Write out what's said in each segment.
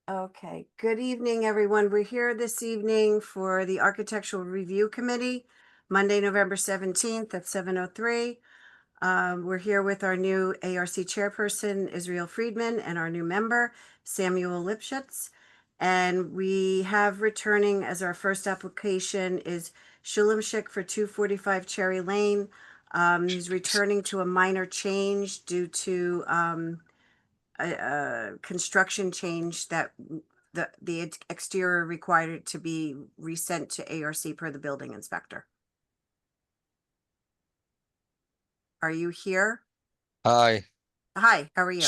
Okay, good evening, everyone. We're here this evening for the Architectural Review Committee, Monday, November 17th at 7:03. We're here with our new ARC chairperson, Israel Friedman, and our new member, Samuel Lipschitz. And we have returning as our first application is Shulam Schick for 245 Cherry Lane. He's returning to a minor change due to a construction change that the exterior required it to be resent to ARC per the building inspector. Are you here? Hi, Hi, how are you?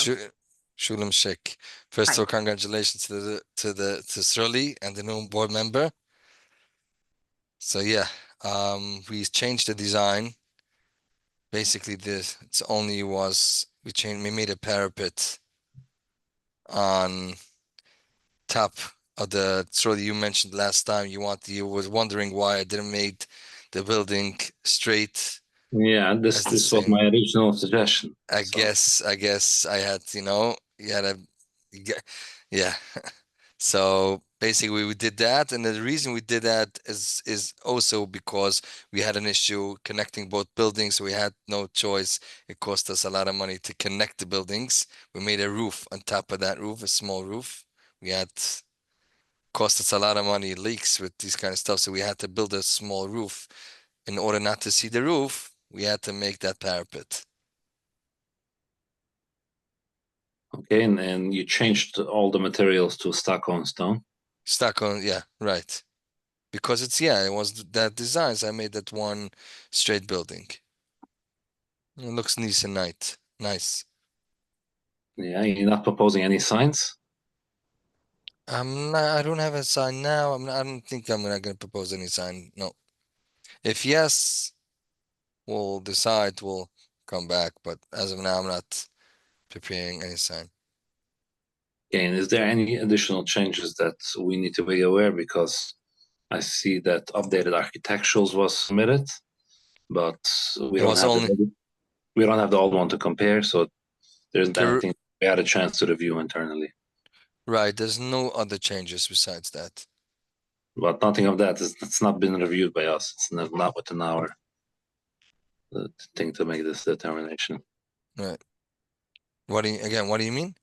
Shulam Sheikh. First of Hi. all, congratulations to Shirley and the new board member. So yeah, we changed the design. Basically, we made a parapet on top of the trolley you mentioned last time. You was wondering why I didn't make the building straight. Yeah, As the this was same. my original suggestion. I guess I had, yeah. So basically we did that, and the reason we did that is also because we had an issue connecting both buildings, so we had no choice. It cost us a lot of money to connect the buildings. We made a roof on top of that roof, a small roof. Cost us a lot of money, leaks with these kind of stuff, so we had to build a small roof. In order not to see the roof, we had to make that parapet. Okay, and you changed all the materials to stucco stone. Stucco, yeah, right. Because it was that designs. I made that one straight building. It looks nice and nice. Yeah, you're not proposing any signs? I don't have a sign now. I don't think I'm not gonna propose any sign. No. If yes, we'll decide, we'll come back. But as of now, I'm not preparing any sign. Okay, and is there any additional changes that we need to be aware? Because I see that updated architecturals was submitted, but we don't have the old one to compare, so there isn't anything we had a chance to review internally. Right, there's no other changes besides that. But nothing of that it's not been reviewed by us. It's not within our thing to make this determination. Right. What do you mean?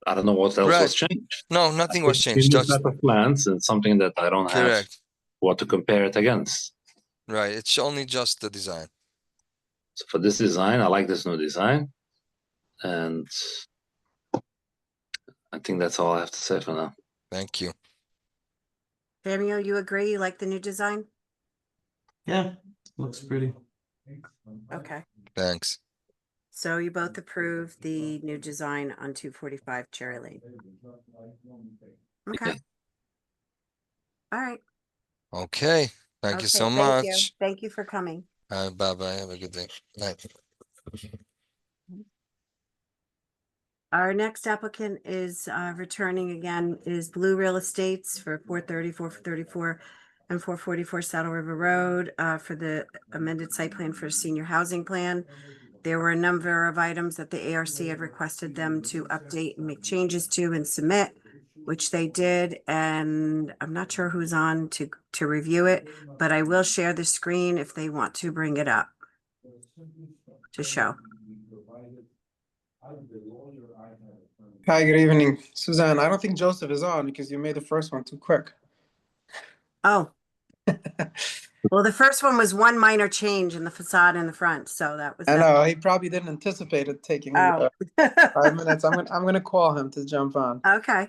I don't know what else was changed. No, nothing was changed. Just set of plans and something that I don't have what to compare it against. Right, it's only just the design. So for this design, I like this new design, and I think that's all I have to say for now. Thank you. Samuel, you agree? You like the new design? Yeah, looks pretty. Okay. Thanks. So you both approve the new design on 245 Cherry Lane. Okay. Yeah. All right. Okay. Thank you so Thank much. you. Thank you for coming. Bye-bye. Have a good day. Night. Our next applicant is returning again is Blue Real Estates for 430, 434, and 444 Saddle River Road for the amended site plan for senior housing plan. There were a number of items that the ARC had requested them to update and make changes to and submit, which they did. And I'm not sure who's on to review it, but I will share the screen if they want to bring it up to show. Hi, good evening. Suzanne, I don't think Joseph is on because you made the first one too quick. Oh. Well, the first one was one minor change in the facade in the front, so that was. I know he probably didn't anticipate it taking 5 minutes. I'm gonna call him to jump on. Okay.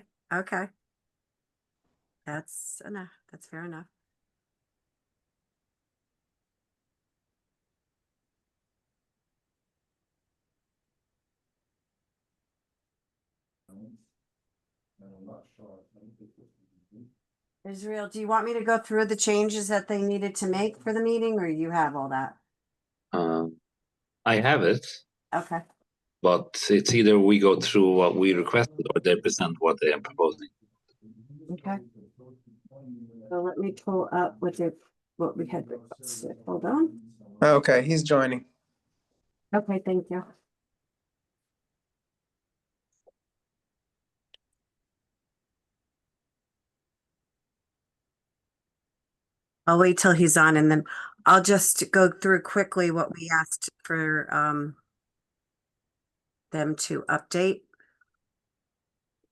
That's enough. That's fair enough. Israel, do you want me to go through the changes that they needed to make for the meeting, or you have all that? I have it. Okay. But it's either we go through what we requested or they present what they are proposing. Okay. So let me pull up what we had requested. Hold on. Okay, he's joining. Okay, thank you. I'll wait till he's on and then I'll just go through quickly what we asked for them to update.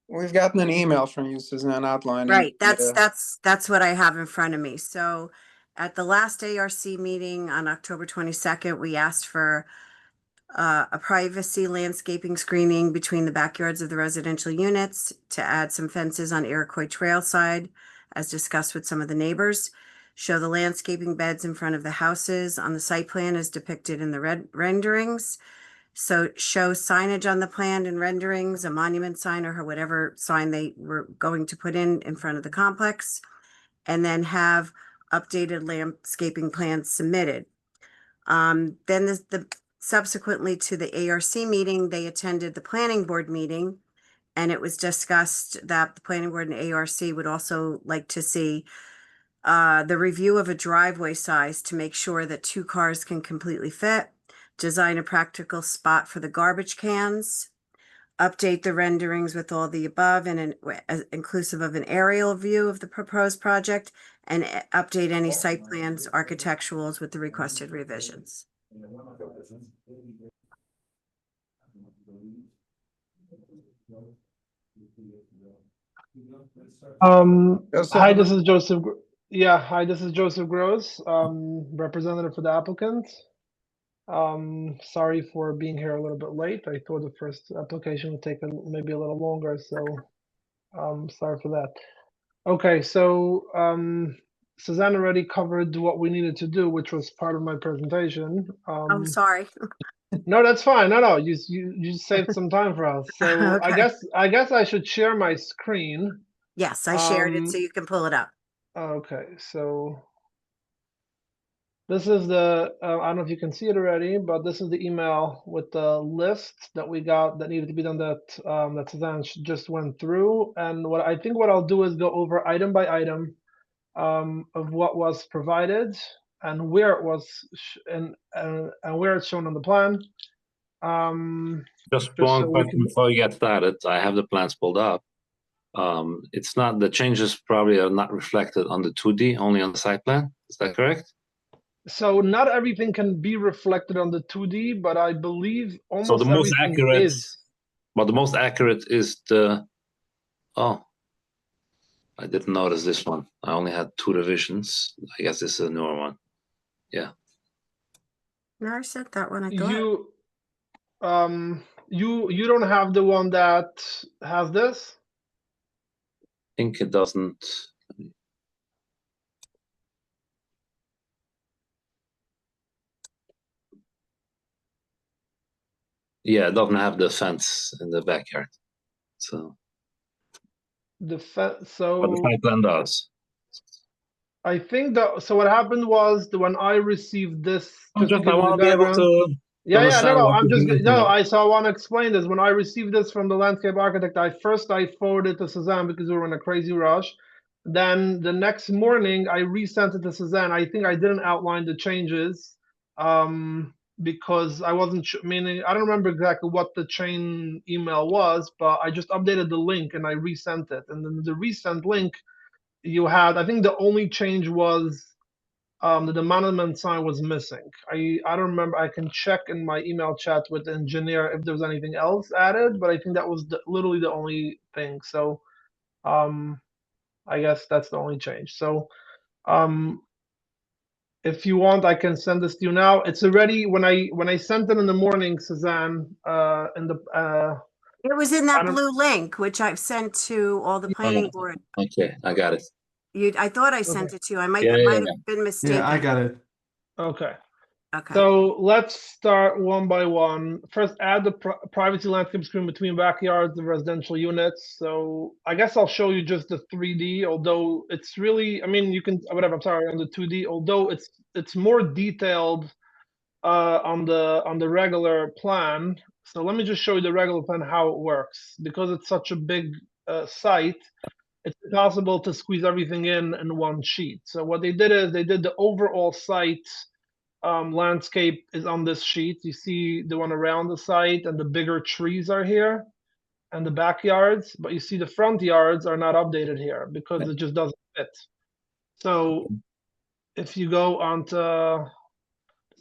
We've gotten an email from you, Suzanne, outlining. Right, the, that's what I have in front of me. So at the last ARC meeting on October 22nd, we asked for a privacy landscaping screening between the backyards of the residential units to add some fences on Iroquois Trail side, as discussed with some of the neighbors. Show the landscaping beds in front of the houses on the site plan as depicted in the renderings. So show signage on the plan and renderings, a monument sign or whatever sign they were going to put in front of the complex. And then have updated landscaping plans submitted. Then the subsequently to the ARC meeting, they attended the planning board meeting. And it was discussed that the planning board and ARC would also like to see the review of a driveway size to make sure that 2 cars can completely fit, design a practical spot for the garbage cans, update the renderings with all the above and inclusive of an aerial view of the proposed project, and update any site plans, architecturals with the requested revisions. Joseph, Hi, this is Joseph. Yeah, hi, this is Joseph Gross, representative for the applicant. Sorry for being here a little bit late. I thought the first application would take maybe a little longer, so sorry for that. Okay, so Suzanne already covered what we needed to do, which was part of my presentation. I'm sorry. No, that's fine. No, you saved some time for us. So Okay. I guess I should share my screen. Yes, I shared it so you can pull it up. Okay, so this is the, I don't know if you can see it already, but this is the email with the list that we got that needed to be done that that Suzanne just went through. And what I think what I'll do is go over item by item of what was provided and where it was and where it's shown on the plan. Just Just one so we question can- before you get started. I have the plans pulled up. It's not, the changes probably are not reflected on the 2D, only on the site plan. Is that correct? So not everything can be reflected on the 2D, but I believe almost the most everything accurate- is. But the most accurate is the, oh, I didn't notice this one. I only had 2 revisions. I guess this is a newer one. No, I said that one, I thought. You don't have the one that has this? I think it doesn't. Yeah, it doesn't have the fence in the backyard. So, The but the so site plan does. I think that so what happened was that when I received this, just to I give you the want to be able background. to. Yeah, understand no, what I'm you're just doing, no. you know. So I want to explain this. When I received this from the landscape architect, I forwarded to Suzanne because we were in a crazy rush. Then the next morning, I resent it to Suzanne. I think I didn't outline the changes because I wasn't meaning I don't remember exactly what the chain email was, but I just updated the link and I resent it. And then the resent link you had, I think the only change was the monument sign was missing. I don't remember. I can check in my email chat with the engineer if there's anything else added, but I think that was literally the only thing. So I guess that's the only change. So if you want, I can send this to you now. It's already when I sent it in the morning, Suzanne, in the It was in I that don't- blue link, which I've sent to all the planning board. Okay, I got it. I thought I sent it to you. I might Yeah, have yeah. been mistaken. Yeah, I got it. okay. Okay. So let's start one by one. First, add the privacy landscape screen between backyards and residential units. So I guess I'll show you just the 3D, although it's really, I mean, you can, whatever, I'm sorry, on the 2D, although it's more detailed on the regular plan. So let me just show you the regular plan, how it works. Because it's such a big site, it's impossible to squeeze everything in one sheet. So what they did is they did the overall site landscape is on this sheet. You see the one around the site and the bigger trees are here and the backyards, but you see the front yards are not updated here because it just doesn't fit. So if you go onto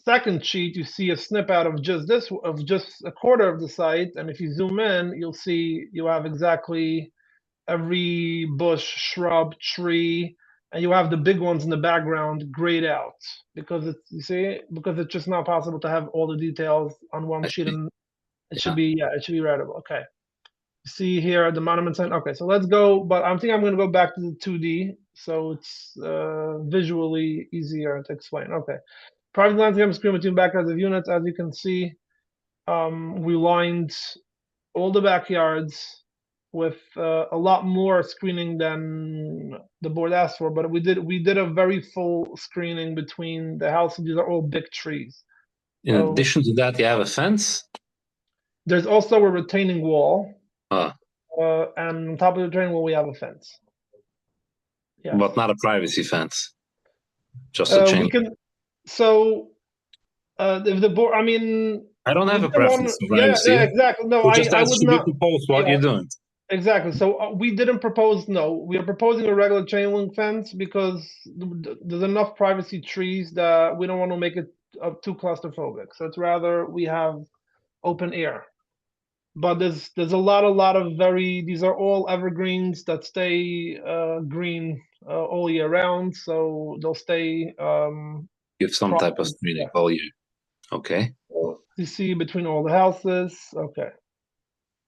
second sheet, you see a snip out of just this, of just a quarter of the site. And if you zoom in, you'll see you have exactly every bush, shrub, tree, and you have the big ones in the background grayed out because it's, you see, because it's just not possible to have all the details on one I sheet, see. and it Yeah. should be, yeah, it should be readable. Okay. See here the monument sign. Okay, so let's go, but I think I'm going to go back to the 2D so it's visually easier to explain. Okay. Private landscape screen between backyards of units. As you can see, we lined all the backyards with a lot more screening than the board asked for, but we did a very full screening between the houses. These are all big trees. In So- addition to that, you have a fence. There's also a retaining wall, Ah, and on top of the retaining wall, we have a fence. Yeah. but not a privacy fence. Just a We chain. can, so, if the board, I mean. I don't have we a didn't wanna- preference for Yeah, privacy. yeah, exactly. No, We just I asked would you to not, propose what yeah. you're doing. exactly. So we didn't propose, no, we are proposing a regular chain link fence because there's enough privacy trees that we don't want to make it too claustrophobic. So it's rather we have open air. But there's a lot of these are all evergreens that stay green all year round, so they'll stay Give some type of Probably, screening yeah. all year. Okay. you see between all the houses. Okay.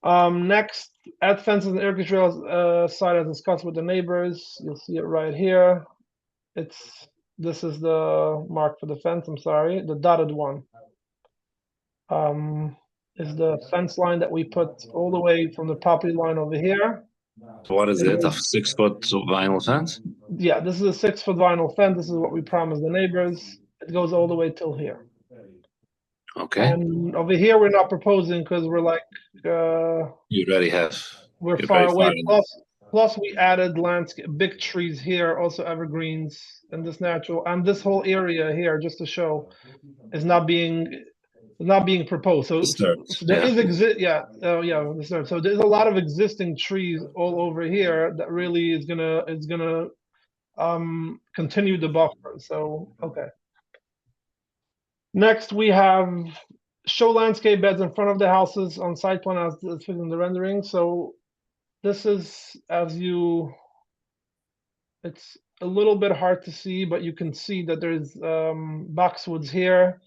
Next, add fences and air control side as discussed with the neighbors. You'll see it right here. This is the mark for the fence. I'm sorry, the dotted one. Is the fence line that we put all the way from the property line over here. So what is it? A 6-foot vinyl fence? Yeah, this is a 6-foot vinyl fence. This is what we promised the neighbors. It goes all the way till here. Okay. And over here, we're not proposing because we're like, You already have. we're You're far very away. far enough. Plus we added landscape, big trees here, also evergreens and this natural, and this whole area here, just to show, is not being proposed. So Disturbed, there yeah. is disturbed. So there's a lot of existing trees all over here that really is gonna continue the buffer. So okay. Next, we have show landscape beds in front of the houses on site plan as fitting in the rendering. So this is it's a little bit hard to see, but you can see that there's boxwoods here,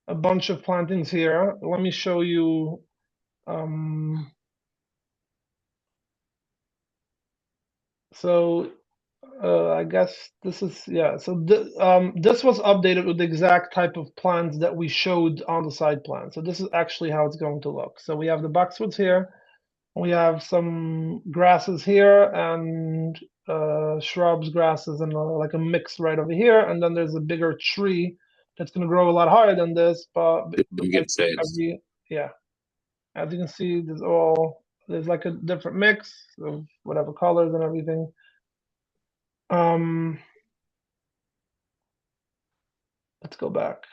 a bunch of plantings here. Let me show you. So I guess this is, yeah. So this was updated with the exact type of plants that we showed on the site plan. So this is actually how it's going to look. So we have the boxwoods here. We have some grasses here and shrubs, grasses, and like a mix right over here. And then there's a bigger tree that's going to grow a lot higher than this. But Give shades. yeah, as you can see, there's like a different mix of whatever colors and everything. Let's go back.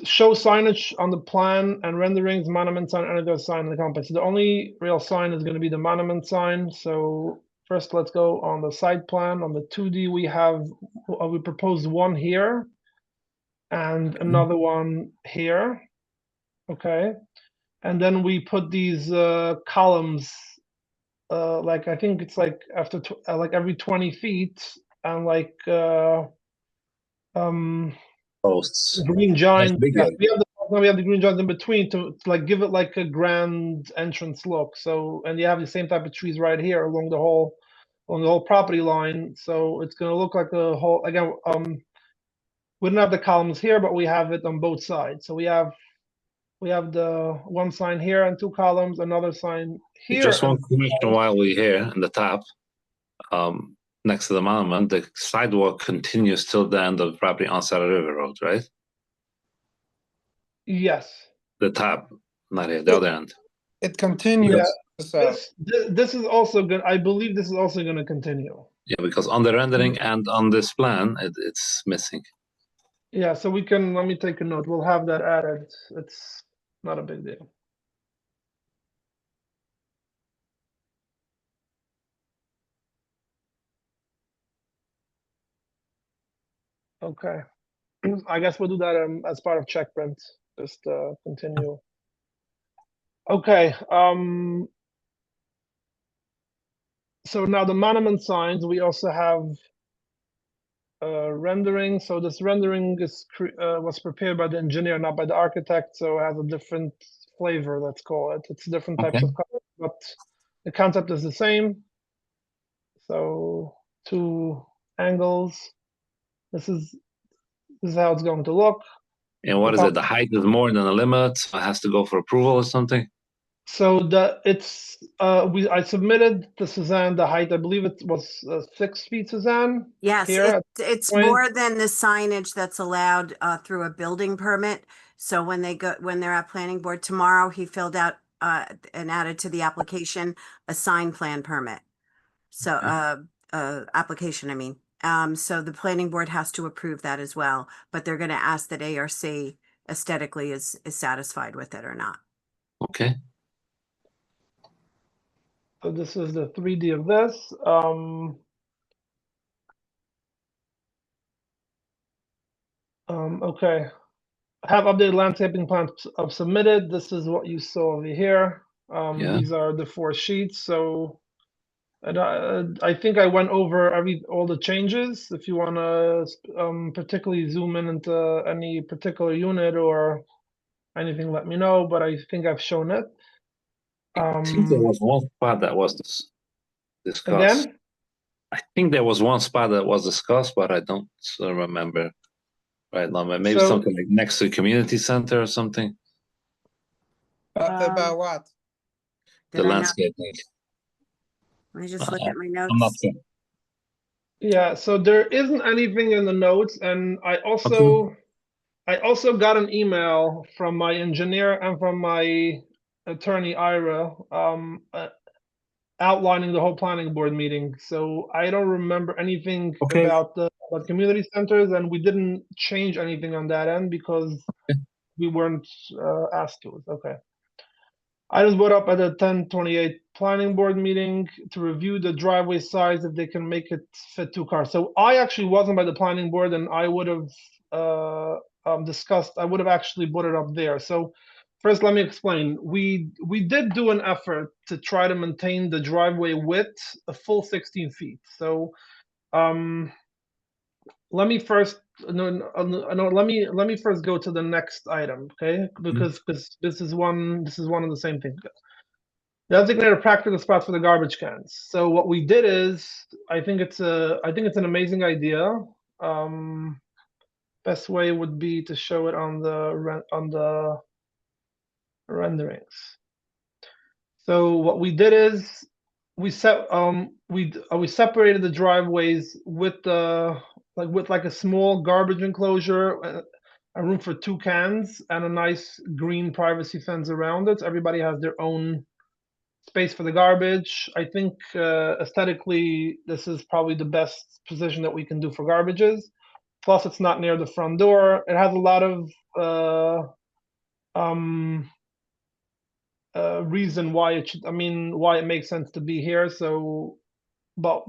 Show signage on the plan and renderings, monument sign, and other sign in the complex. So the only real sign is going to be the monument sign. So first, let's go on the site plan. On the 2D, we proposed one here and another one here. Okay, and then we put these columns, like I think it's like after like every 20 feet, and like Posts. green giant. big, Yeah, yeah. we have the green giants in between to like give it like a grand entrance look. So, and you have the same type of trees right here along the whole property line. So it's gonna look like a whole, again, we don't have the columns here, but we have it on both sides. So we have the one sign here and two columns, another sign here. Just one and- question while we're here in the top. Next to the monument, the sidewalk continues till the end of the property on Saddle River Road, right? Yes. The top, not here, the other end. It continues. So This is also good. I believe this is also going to continue. Yeah, because on the rendering and on this plan, it's missing. Yeah, so let me take a note. We'll have that added. It's not a big deal. Okay. I guess we'll do that as part of check print. Just continue. Okay. So now the monument signs, we also have rendering. So this rendering is was prepared by the engineer, not by the architect. So it has a different flavor, let's call it. It's different types Okay. of colors, but the concept is the same. So 2 angles. This is how it's going to look. And what is it? The height is more than the limit. So it has to go for approval or something. So I submitted to Suzanne the height. I believe it was 6 feet, Suzanne. Yes, Here, it's point. more than the signage that's allowed through a building permit. So when they're at planning board tomorrow, he filled out and added to the application a sign plan permit. So application, I mean. So the planning board has to approve that as well, but they're going to ask that ARC aesthetically is satisfied with it or not. Okay. So this is the 3D of this. Okay. Have updated landscaping plans submitted. This is what you saw over here. Yeah. These are the 4 sheets. So, and I think I went over all the changes. If you want to particularly zoom in into any particular unit or anything, let me know. But I think I've shown it. I think there was one spot that was discussed. Again? I think there was one spot that was discussed, but I don't remember right now. Maybe So- something like next to the community center or something. About what? The Did I not- landscaping. Let me just look at my notes. I'm not sure. Yeah, so there isn't anything in the notes, and I also got an email from my engineer and from my attorney Ira outlining the whole planning board meeting. So I don't remember anything Okay. about the community centers, and we didn't change anything on that end because we weren't asked to. Okay. I was brought up at the 10/28 planning board meeting to review the driveway size if they can make it fit 2 cars. So I actually wasn't by the planning board, and I would have I would have actually brought it up there. So first, let me explain. We did do an effort to try to maintain the driveway width a full 16 feet. So let me first let me first go to the next item, okay? Because this is one of the same things. Designate a practical spot for the garbage cans. So what we did is, I think it's an amazing idea. Best way would be to show it on the renderings. So what we did is we separated the driveways with like a small garbage enclosure, a room for 2 cans, and a nice green privacy fence around it. Everybody has their own space for the garbage. I think aesthetically, this is probably the best position that we can do for garbages. Plus, it's not near the front door. It has a lot of reason why why it makes sense to be here. So, but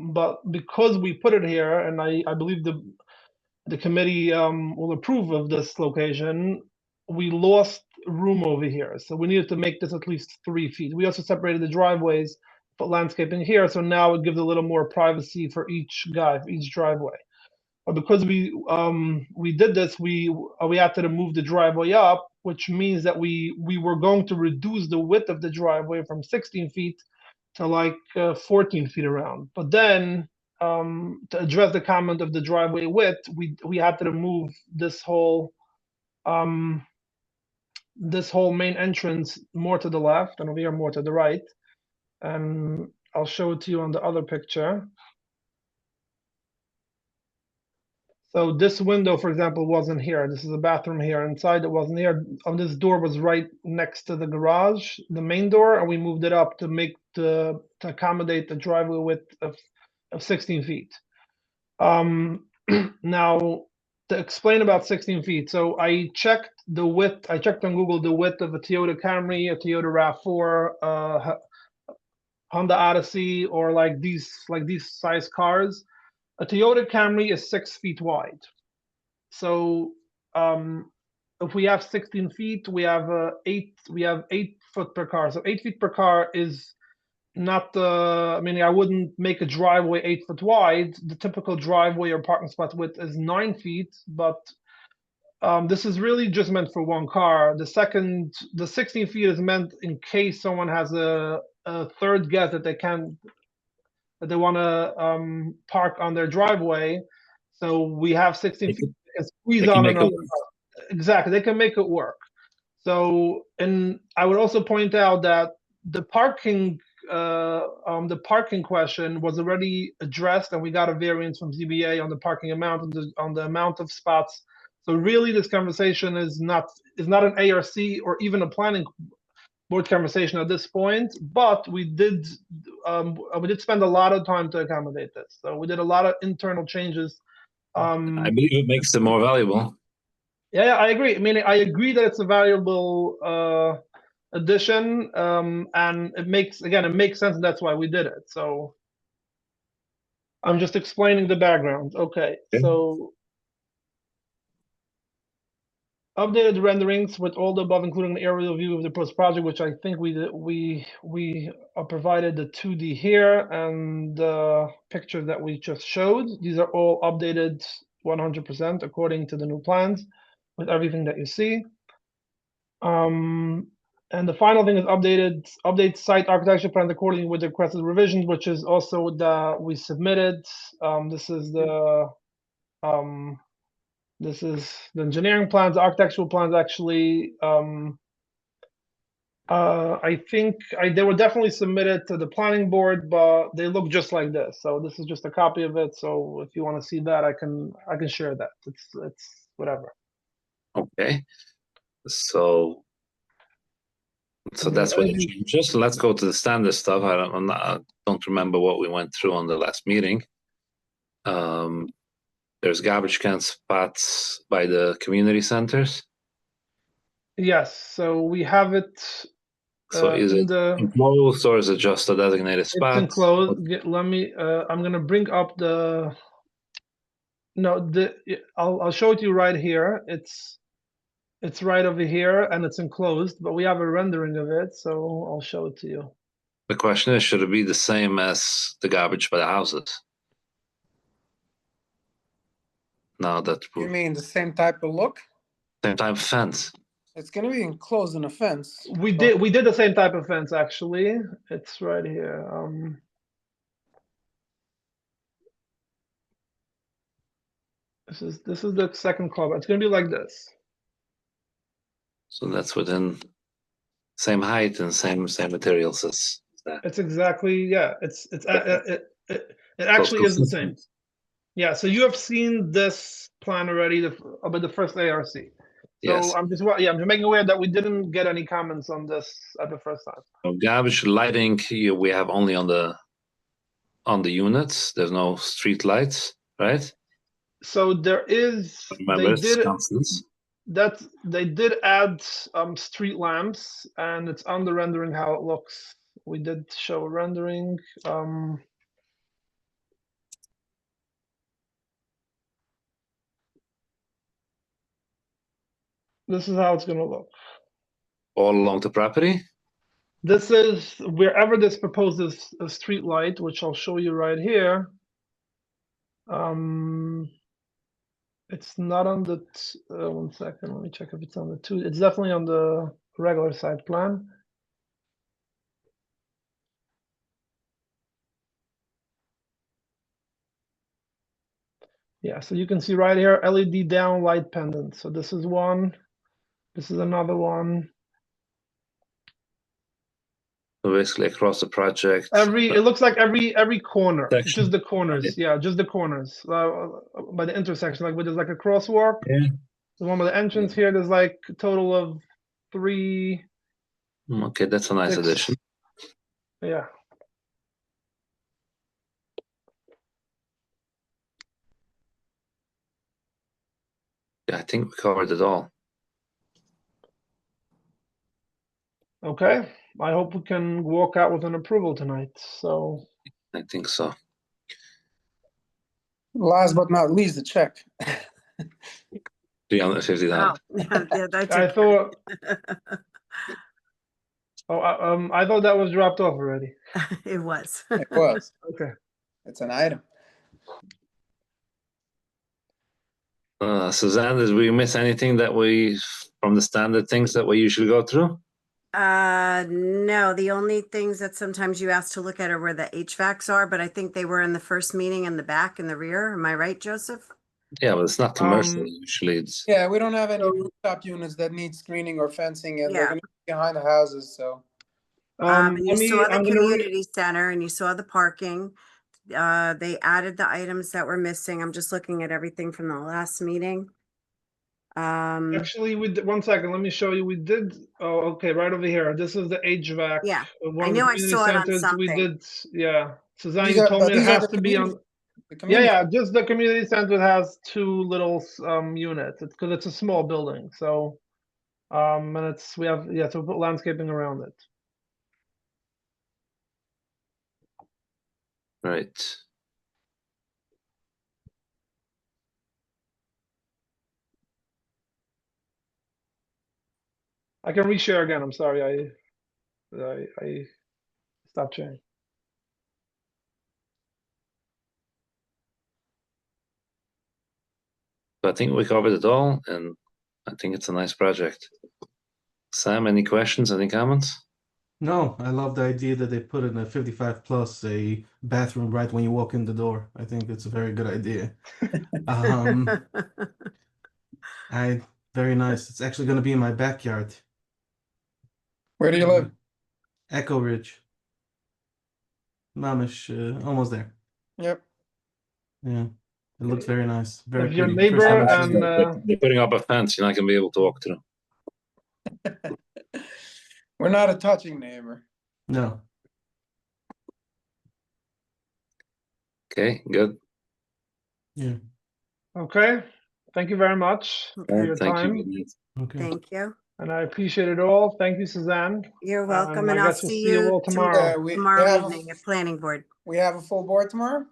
because we put it here, and I believe the committee will approve of this location, we lost room over here. So we needed to make this at least 3 feet. We also separated the driveways, put landscaping here. So now it gives a little more privacy for each driveway. But because we did this, we had to move the driveway up, which means that we were going to reduce the width of the driveway from 16 feet to like 14 feet around. But then to address the comment of the driveway width, we had to move this whole main entrance more to the left, and over here more to the right. And I'll show it to you on the other picture. So this window, for example, wasn't here. This is a bathroom here. Inside it wasn't here. This door was right next to the garage, the main door, and we moved it up to accommodate the driveway width of 16 feet. Now, to explain about 16 feet, so I checked the width. I checked on Google the width of a Toyota Camry, a Toyota RAV4, Honda Odyssey, or like these size cars. A Toyota Camry is 6 feet wide. So if we have 16 feet, we have 8 foot per car. So 8 feet per car is not I mean, I wouldn't make a driveway 8 foot wide. The typical driveway or parking spot width is 9 feet, but this is really just meant for one car. The 16 feet is meant in case someone has a third guest that they want to park on their driveway. So we have 16 feet. They can squeeze they can on make it another work. car. Exactly, they can make it work. So, and I would also point out that the parking question was already addressed, and we got a variance from ZBA on the parking amount and on the amount of spots. So really, this conversation is not an ARC or even a planning board conversation at this point. But we did spend a lot of time to accommodate this. So we did a lot of internal changes. I believe it makes it more valuable. Yeah, I agree. I mean, I agree that it's a valuable addition, and it makes sense, and that's why we did it. So I'm just explaining the background. Okay, Okay. so updated renderings with all the above, including the aerial view of the proposed project, which I think we provided the 2D here and the picture that we just showed. These are all updated 100% according to the new plans with everything that you see. And the final thing is update site architecture plan accordingly with the requested revisions, which is also we submitted. This is the engineering plans, the architectural plans actually. I think they were definitely submitted to the planning board, but they look just like this. So this is just a copy of it. So if you want to see that, I can share that. It's whatever. Okay. So that's what it changes. Let's go to the standard stuff. I don't remember what we went through on the last meeting. There's garbage can spots by the community centers. Yes, so we have it. So is it enclosed or is it just a designated spot? It's enclosed. Let me. I'm gonna bring up the. No, I'll show it to you right here. It's right over here, and it's enclosed, but we have a rendering of it, so I'll show it to you. The question is, should it be the same as the garbage by the houses? Now that You mean the same type of look? same type of fence. It's gonna be enclosed in a fence. We did the same type of fence actually. It's right here. This is the second club. It's gonna be like this. So that's within same height and same materials as that. It's exactly, yeah. It actually is the same. Yeah. So you have seen this plan already about the first ARC. So Yes. I'm just making aware that we didn't get any comments on this at the first time. So garbage lighting here we have only on the units. There's no street lights, right? So there is. Remember, They did add street lamps, and it's on the rendering how it looks. We did show a rendering. This is how it's gonna look. All along the property? This is wherever this proposes a street light, which I'll show you right here. It's not on the, 1 second, let me check if it's on the 2. It's definitely on the regular site plan. Yeah, so you can see right here, LED down light pendant. So this is one, this is another one. So basically across the project. It looks like every corner, Section. just the corners. Yeah, just the corners by the intersection, like where there's like a crosswalk. Yeah. The one with the entrance here, there's like a total of 3. Okay, that's a nice 6. addition. Yeah. Yeah, I think we covered it all. Okay. I hope we can walk out with an approval tonight. So I think so. Last but not least, the check. $350. Oh, yeah, I I took thought, I thought that was dropped off already. it was. It was. Okay. It's an item. Suzanne, did we miss anything that from the standard things that we usually go through? No, the only things that sometimes you ask to look at are where the HVACs are, but I think they were in the first meeting in the back and the rear. Am I right, Joseph? Yeah, but it's not commercial. Usually it's, Yeah, we don't have any So- rooftop units that need screening or fencing, and they're Yeah. gonna be behind the houses, so. And you Let me, saw the I'm gonna read. community center and you saw the parking. They added the items that were missing. I'm just looking at everything from the last meeting. Actually, one second, let me show you. We did, oh, okay, right over here. This is the HVAC. Yeah, One I of the knew I community saw it on centers. We something. did, yeah. Suzanne, These you are- told but me it these are has the to be on. community- the Yeah, community- yeah, just the community center has 2 little units. It's because it's a small building, so and we have, yeah, so we put landscaping around it. right. I can reshare again. I'm sorry, I stopped sharing. So I think we covered it all, and I think it's a nice project. Sam, any questions, any comments? No, I love the idea that they put in a 55 plus a bathroom right when you walk in the door. I think it's a very good idea. Very nice. It's actually going to be in my backyard. Where do you live? Echo Ridge. Mamish, almost there. Yep. Yeah, it looks very nice. Very If your pretty. neighbor First time I've seen and it. You're putting up a fence, you're not gonna be able to walk through. We're not a touching neighbor. No. Okay, good. Yeah. okay, thank you very much for your Thank time, you. Okay. Thank you. and I appreciate it all. Thank you, Suzanne. You're welcome, I and I'll guess we'll see see you you all tomorrow. We tomorrow have evening at planning board. we have a full board tomorrow?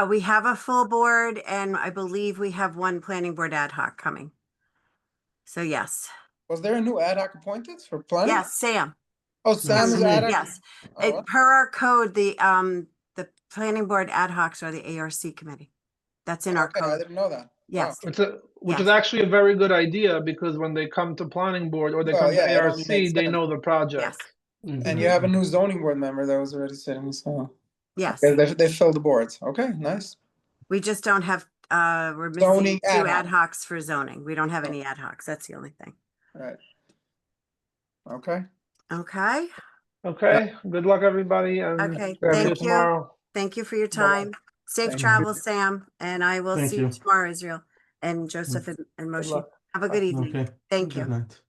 We have a full board and I believe we have one planning board ad hoc coming. So yes, Was there a new ad hoc appointed for planning? yes, Sam. Oh, Sam is Yes. ad hoc? Yes, Oh, per our code, the planning board ad hocs are the ARC committee. That's in our okay, I code. didn't know that. Yes, Which is Yes. actually a very good idea, because when they come to planning board or they Well, come yeah, to it only ARC, makes they sense. know the project. yes, And you have a new zoning board member that was already sitting, so. yes. They filled the boards. Okay, nice. We just don't have, we're Zoning missing 2 ad ad hocs for zoning. We don't have any ad hocs. That's the only thing. Right. Okay. Okay, Okay, good luck, everybody, and Okay, see you thank you. tomorrow. thank you for your Bye-bye. time. Safe Thank you. travels, Sam, and I will Thank see you you. tomorrow, Israel, and Joseph and Moshe. luck. Have a Bye. good evening. Okay. Thank Good you. night.